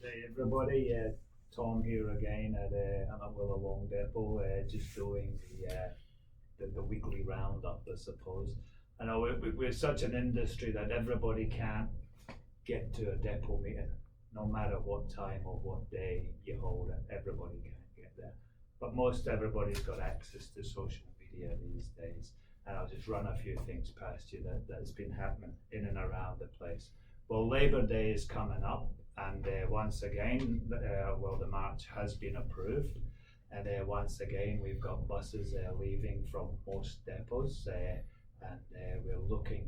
Good day, everybody. Tom here again at Willowong Depot, just doing the weekly roundup, I suppose. I know we're such an industry that everybody can't get to a depot meeting, no matter what time or what day you hold it. Everybody can't get there, but most everybody's got access to social media these days. And I'll just run a few things past you that's been happening in and around the place. Well, Labour Day is coming up, and once again, the march has been approved, and once again we've got buses leaving from most depots, and we're looking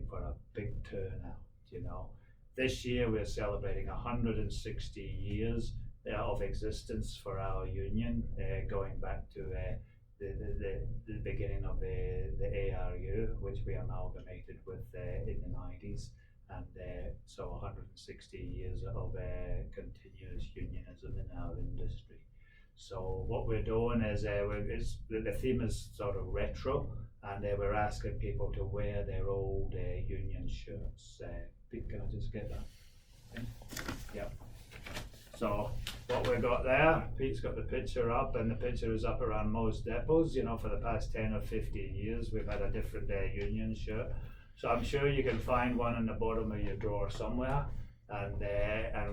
for a big turnout. You know, this year we're celebrating 160 years of existence for our union, going back to the beginning of the ARU, which we amalgamated with in the 90s. And so 160 years of continuous unionism in our industry. So what we're doing is, the theme is sort of retro, and we're asking people to wear their old union shirts. Pete, can I just get that? Okay. Yep. So what we've got there, Pete's got the picture up, and the picture is up around most depots. You know, for the past 10 or 15 years, we've had a different union shirt. So I'm sure you can find one in the bottom of your drawer somewhere, and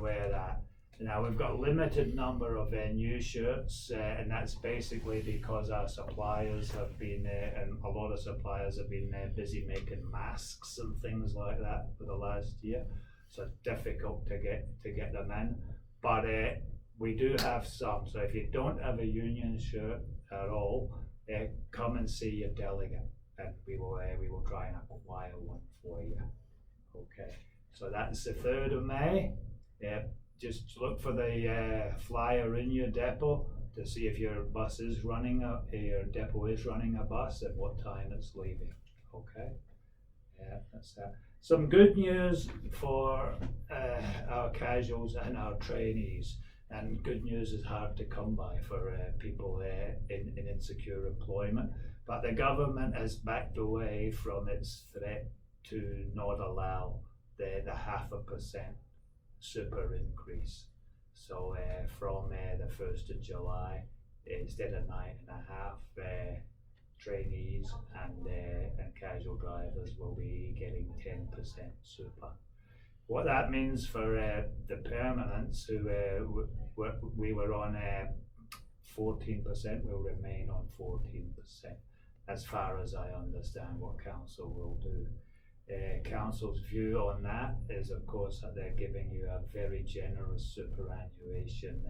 wear that. Now we've got a limited number of new shirts, and that's basically because our suppliers have been, and a lot of suppliers have been busy making masks and things like that for the last year. So it's difficult to get them in, but we do have some. So if you don't have a union shirt at all, come and see your delegate, and we will try and acquire one for you. Okay, so that's the 3rd of May. Just look for the flyer in your depot to see if your bus is running, your depot is running a bus and what time it's leaving. Okay, that's that. Some good news for our casuals and our trainees. And good news is hard to come by for people in insecure employment. But the government has backed away from its threat to not allow the 0.5% super increase. So from the 1st of July, instead of 9.5, trainees and casual drivers will be getting 10% super. What that means for the permanents, who we were on 14%, will remain on 14%, as far as I understand what council will do. Council's view on that is, of course, that they're giving you a very generous superannuation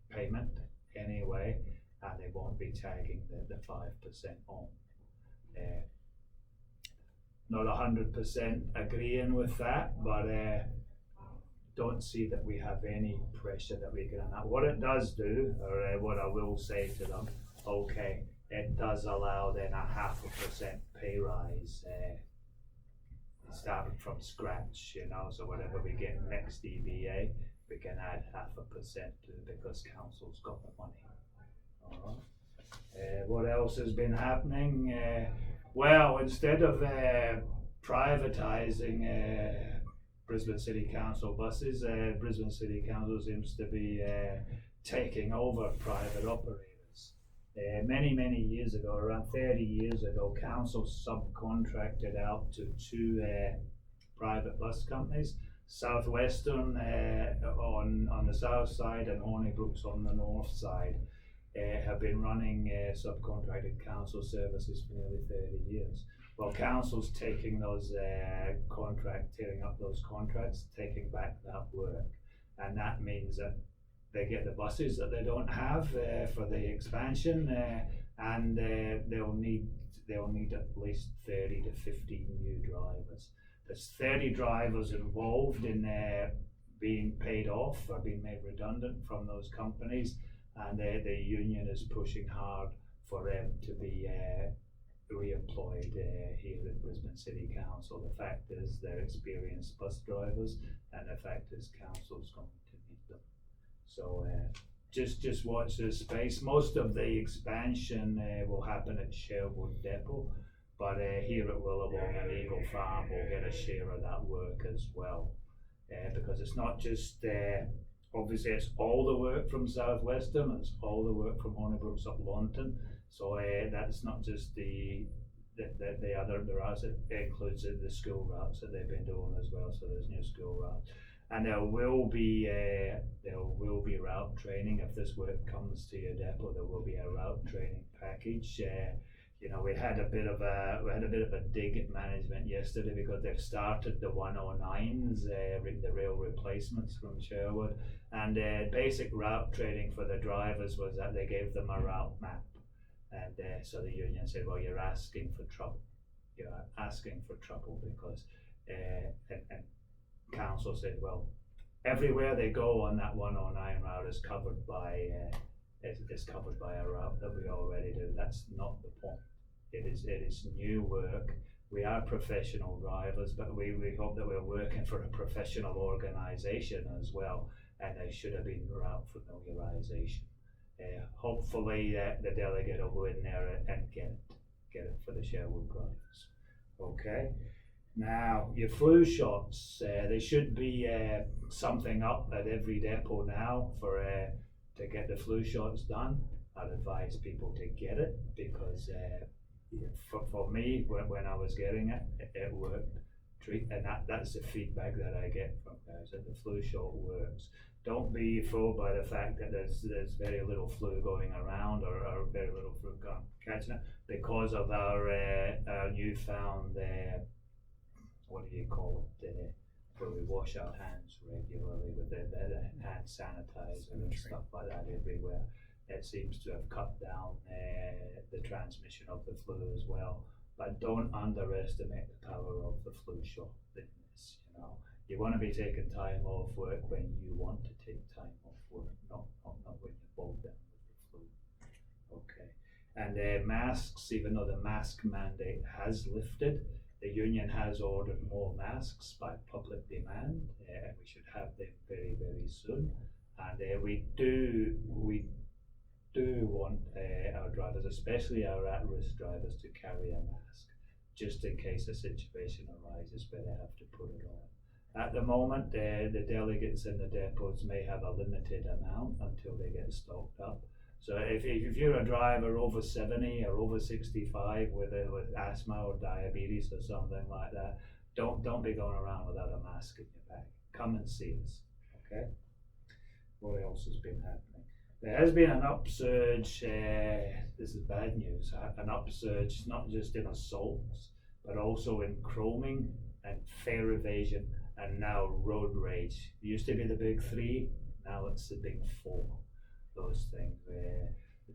payment anyway, and they won't be tagging the 5% on. Not 100% agreeing with that, but don't see that we have any pressure that we can. What it does do, or what I will say to them, okay, it does allow then a 0.5% pay rise, starting from scratch, you know. So whatever we get next EBA, we can add 0.5% to, because council's got the money. All right. What else has been happening? Well, instead of privatising Brisbane City Council buses, Brisbane City Council seems to be taking over private operators. Many years ago, around 30 years ago, council subcontracted out to 2 private bus companies, Southwestern on the south side and Hornibrooks on the north side. Have been running subcontracted council services for nearly 30 years. Well, council's taking those tearing up those contracts, taking back that work, and that means that they get the buses that they don't have for the expansion, and they'll need at least 30 to 50 new drivers. There's 30 drivers involved in being paid off or being made redundant from those companies, and the union is pushing hard for them to be re-employed here at Brisbane City Council. The fact is they're experienced bus drivers, and the fact is council's going to need them. So just watch this space. Most of the expansion will happen at Sherwood Depot, but here at Willowong and Eagle Farm will get a share of that work as well, because because it's not just obviously it's all the work from Southwestern, it's all the work from Honeybrooks up Launton. So that's not just the other routes, it includes the school routes that they've been doing as well. So there's new school routes, and there will be route training if this work comes to your depot. There will be a route training package. You know, we had a bit of a dig at management yesterday because they've started the 109s, the rail replacements from Sherwood, and basic route training for the drivers was that they gave them a route map. And so the union said, well, you're asking for trouble. You're asking for trouble because, and council said, well, everywhere they go on that 109 route is covered by a route that we already do. That's not the point. It is new work. We are professional drivers, but we hope that we're working for a professional organisation as well, and there should have been route familiarisation. Hopefully the delegate will go in there and get it for the Sherwood drivers. Okay. Now your flu shots, there should be something up at every depot now for to get the flu shots done. I'd advise people to get it because for me when I was getting it worked. And that's the feedback that I get from guys, that the flu shot works. Don't be fooled by the fact that there's very little flu going around or very little flu catching it because of our newfound what do you call it, where we wash our hands regularly with the hand sanitizer and stuff like that everywhere. It seems to have cut down the transmission of the flu as well. But don't underestimate the power of the flu shot in this. You know, you want to be taking time off work when you want to take time off work, not when you're bogged down with the flu. Okay, and masks, even though the mask mandate has lifted, the union has ordered more masks by public demand, and we should have them very, very soon. And we do want our drivers, especially our at-risk drivers, to carry a mask, just in case a situation arises where they have to put it on. At the moment, the delegates in the depots may have a limited amount until they get stocked up. So if you're a driver over 70 or over 65 with asthma or diabetes or something like that, don't be going around without a mask in your bag. Come and see us, okay? What else has been happening? There has been an upsurge, this is bad news, an upsurge not just in assaults, but also in chroming and fare evasion and now road rage. It used to be the big three, now it's the big four. Those things,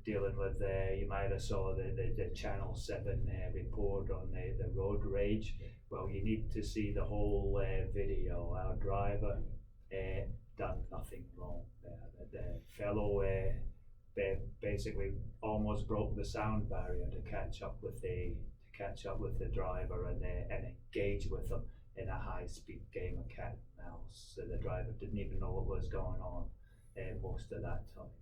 dealing with, you might have saw the Channel 7 report on the road rage. Well, you need to see the whole video. Our driver done nothing wrong. The fellow basically almost broke the sound barrier to catch up with the driver and engage with them in a high-speed game of cat and mouse. So the driver didn't even know what was going on most of that time.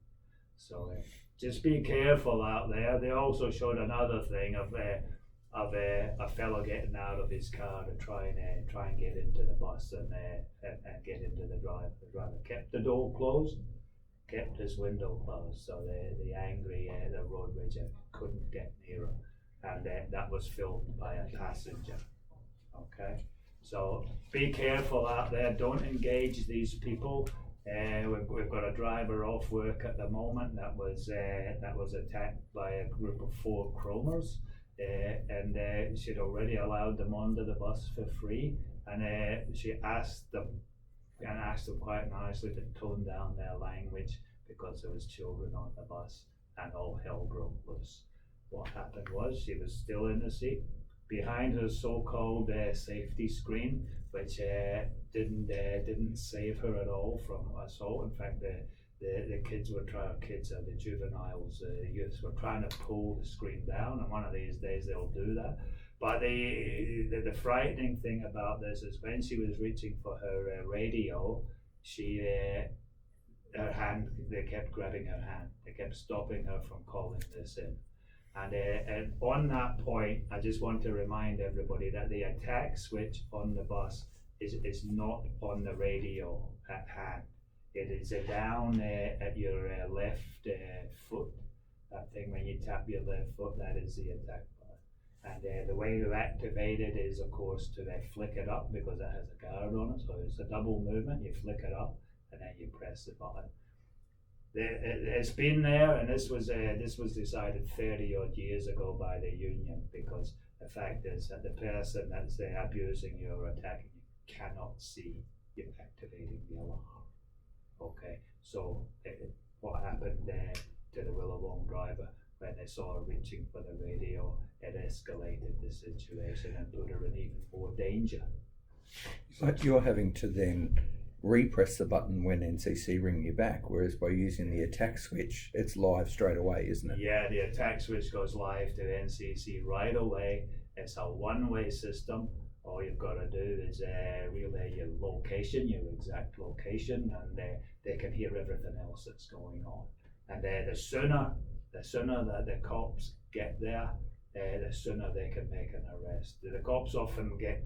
So just be careful out there. They also showed another thing of a fellow getting out of his car to try and get into the bus and get into the driver. The driver kept the door closed, kept his window closed, so the angry the road rage couldn't get near him, and that was filmed by a passenger. Okay, so be careful out there. Don't engage these people. We've got a driver off work at the moment that was attacked by a group of 4 chromers, and she'd already allowed them onto the bus for free, and she asked them quite nicely to tone down their language because there was children on the bus, and all hell broke loose. What happened was she was still in the seat behind her so-called safety screen, which didn't save her at all from assault. In fact, the kids or the juveniles, the youths were trying to pull the screen down, and one of these days they'll do that. But the frightening thing about this is when she was reaching for her radio, her hand, they kept grabbing her hand. They kept stopping her from calling this in. And on that point, I just want to remind everybody that the attack switch on the bus is not on the radio at hand. It is down at your left foot. That thing when you tap your left foot, that is the attack button. And the way to activate it is, of course, to flick it up because it has a guard on it. So it's a double movement. You flick it up and then you press the button. It's been there, and this was decided 30 odd years ago by the union, because the fact is that the person that's abusing you or attacking you cannot see you activating the alarm. Okay, so what happened to the Willawong driver when they saw her reaching for the radio, it escalated the situation and put her in even more danger. But you're having to then repress the button when NCC ring you back, whereas by using the attack switch, it's live straight away, isn't it? Yeah, the attack switch goes live to NCC right away. It's a one-way system. All you've got to do is relay your location, your exact location, and they can hear everything else that's going on. And the sooner that the cops get there, the sooner they can make an arrest. The cops often get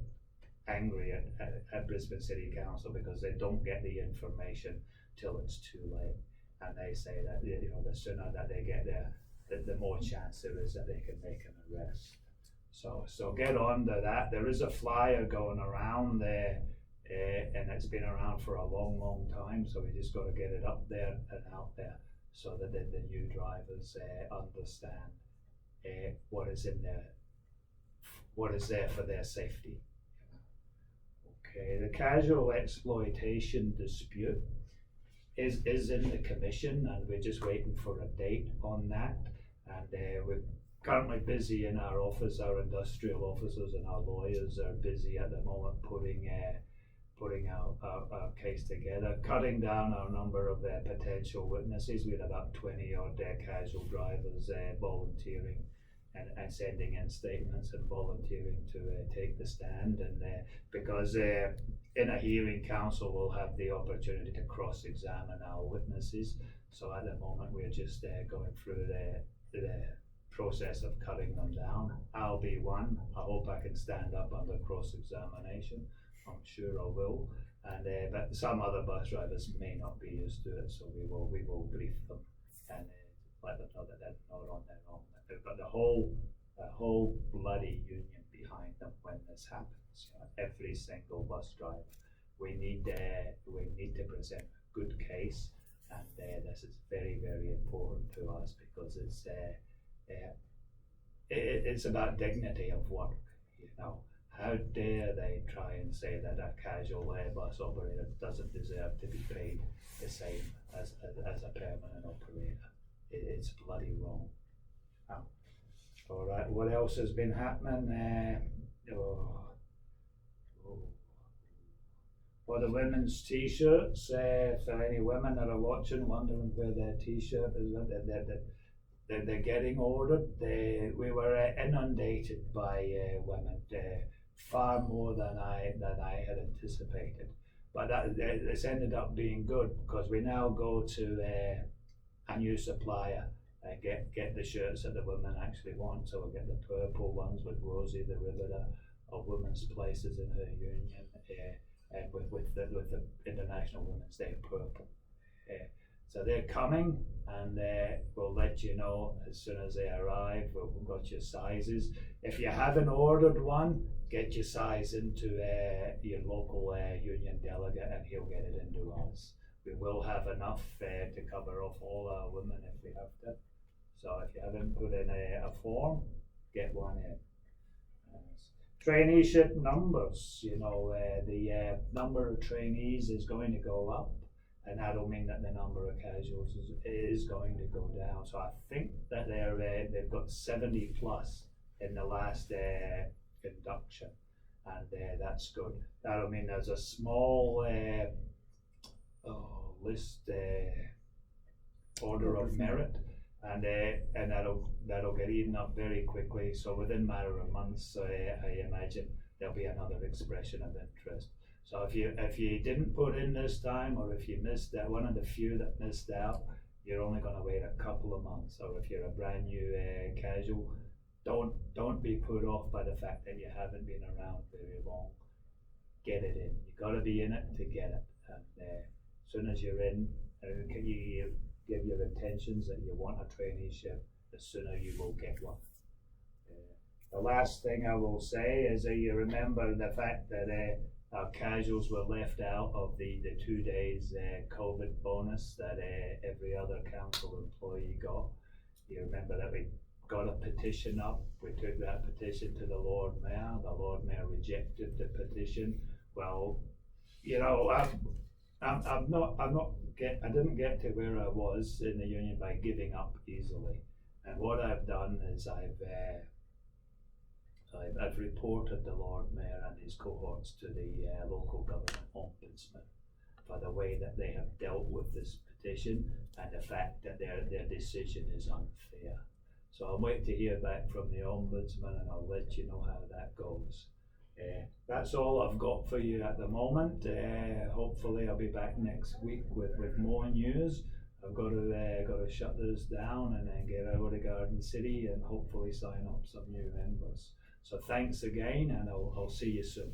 angry at Brisbane City Council because they don't get the information till it's too late, and they say that the sooner that they get there, the more chance there is that they can make an arrest. So get on to that. There is a flyer going around there, and it's been around for a long time. So we just got to get it up there and out there so that the new drivers understand what is in there, what is there for their safety. Okay, the casual exploitation dispute is in the commission, and we're just waiting for a date on that. And we're currently busy in our office. Our industrial officers and our lawyers are busy at the moment putting our case together, cutting down our number of potential witnesses. We had about 20 odd casual drivers volunteering and sending in statements and volunteering to take the stand, and because in a hearing, council will have the opportunity to cross-examine our witnesses. So at the moment we're just going through the process of cutting them down. I'll be one. I hope I can stand up under cross-examination. I'm sure I will. And but some other bus drivers may not be used to it, so we will brief them and let them know that they're not on their own. But the whole bloody union behind them when this happens. Every single bus driver. We need to present a good case, and this is very important to us because it's about dignity of work. How dare they try and say that a casual bus operator doesn't deserve to be paid the same as a permanent operator? It's bloody wrong. All right, what else has been happening? For the women's t-shirts, for any women that are watching, wondering where their t-shirt is, they're getting ordered. We were inundated by women, far more than I had anticipated. But it's ended up being good because we now go to a new supplier. Get the shirts that the women actually want. So we'll get the purple ones with Rosie, the riveter of women's places in her union, and with the International Women's Day purple. So they're coming, and we'll let you know as soon as they arrive. We've got your sizes. If you haven't ordered one, get your size into your local union delegate, and he'll get it into us. We will have enough to cover off all our women if we have to. So if you haven't put in a form, get one in. Traineeship numbers, the number of trainees is going to go up, and that'll mean that the number of casuals is going to go down. So I think that they've got 70 plus in the last induction, and that's good. That'll mean there's a small list order of merit, and that'll get eaten up very quickly. So within a matter of months, I imagine there'll be another expression of interest. So if you didn't put in this time, or if you missed that, one of the few that missed out, you're only going to wait a couple of months. Or if you're a brand new casual, don't be put off by the fact that you haven't been around very long. get it in. You got to be in it to get it. And as soon as you're in, you give your intentions that you want a traineeship, the sooner you will get one. The last thing I will say is that you remember the fact that our casuals were left out of the 2 days COVID bonus that every other council employee got. You remember that we got a petition up. We took that petition to the Lord Mayor. The Lord Mayor rejected the petition. Well, you know, I didn't get to where I was in the union by giving up easily. And what I've done is I've reported the Lord Mayor and his cohorts to the local government ombudsman for the way that they have dealt with this petition and the fact that their decision is unfair. So I'm waiting to hear back from the ombudsman, and I'll let you know how that goes. That's all I've got for you at the moment. Hopefully I'll be back next week with more news. I've got to shut this down and then get out of Garden City and hopefully sign up some new members. So thanks again, and I'll see you soon.